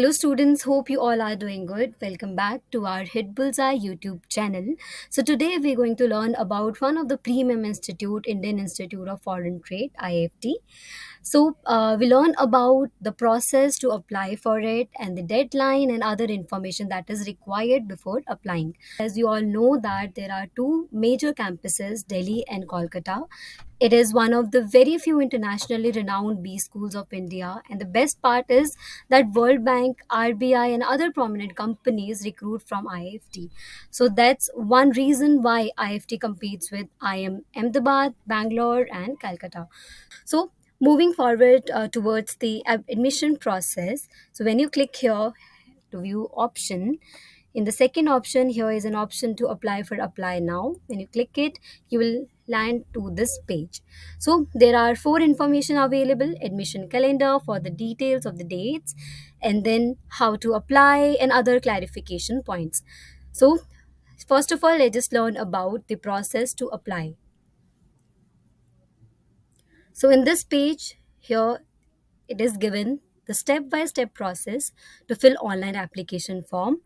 Hello students, hope you all are doing good. Welcome back to our Hit Bullseye YouTube channel. So today we're going to learn about one of the premium institute, Indian Institute of Foreign Trade, IIFT. We learn about the process to apply for it and the deadline and other information that is required before applying. As you all know that there are two major campuses, Delhi and Kolkata. It is one of the very few internationally renowned B schools of India, and the best part is that World Bank, RBI, and other prominent companies recruit from IIFT. So that's one reason why IIFT competes with IIM Ahmedabad, Bangalore, and Calcutta. So moving forward towards the admission process. So when you click here to view option, in the second option here is an option to apply for apply now. When you click it, you will land to this page. So there are four information available: admission calendar for the details of the dates, and then how to apply and other clarification points. So first of all, let's just learn about the process to apply. So in this page here, it is given the step-by-step process to fill online application form.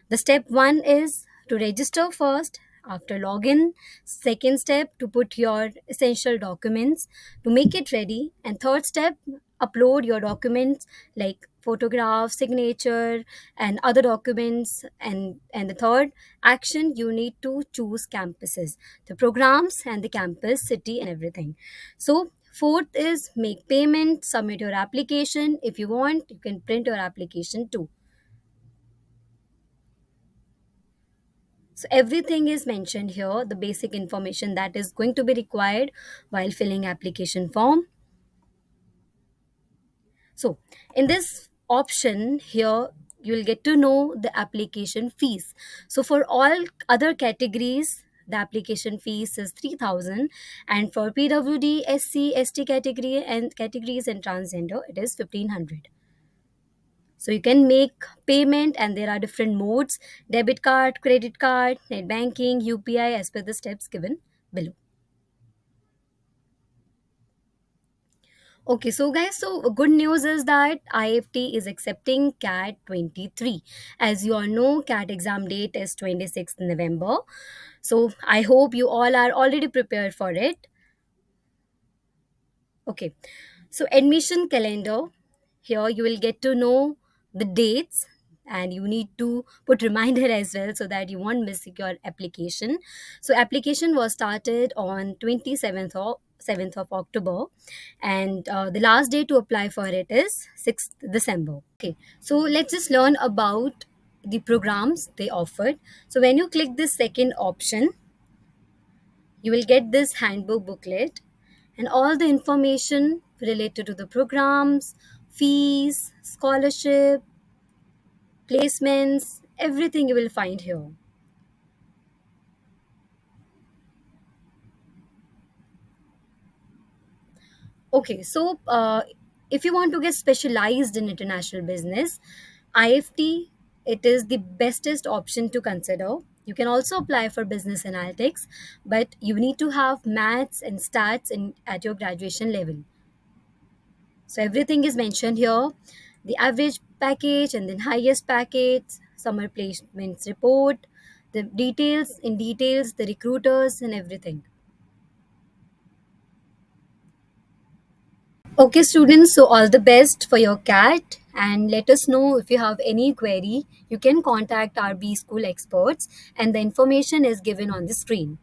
The step 1 is to register first. After login, second step to put your essential documents to make it ready, and third step, upload your documents like photograph, signature, and other documents. And the third action, you need to choose campuses, the programs and the campus, city, and everything. So fourth is make payment, submit your application. If you want, you can print your application too. So everything is mentioned here, the basic information that is going to be required while filling application form. So in this option here, you will get to know the application fees. So for all other categories, the application fees is 3,000, and for PWD, SC, ST category and categories and transgender, it is 1,500. So you can make payment, and there are different modes: debit card, credit card, net banking, UPI, as per the steps given below. Okay, so guys, so good news is that IFT is accepting CAT 23. As you all know, CAT exam date is 26th November. So I hope you all are already prepared for it. Okay, so admission calendar. Here you will get to know the dates, and you need to put reminder as well so that you won't miss your application. So application was started on 27th of 7th of October, and the last day to apply for it is 6th December. Okay, so let's just learn about the programs they offered. So when you click this second option, you will get this handbook booklet and all the information related to the programs, fees, scholarship, placements, everything you will find here. Okay, so if you want to get specialized in international business, IFT, it is the bestest option to consider. You can also apply for business analytics, but you need to have maths and stats at your graduation level. So everything is mentioned here: the average package and then highest package, summer placements report, the details, the recruiters and everything. Okay, students, so all the best for your CAT, and let us know if you have any query. You can contact our B School experts, and the information is given on the screen.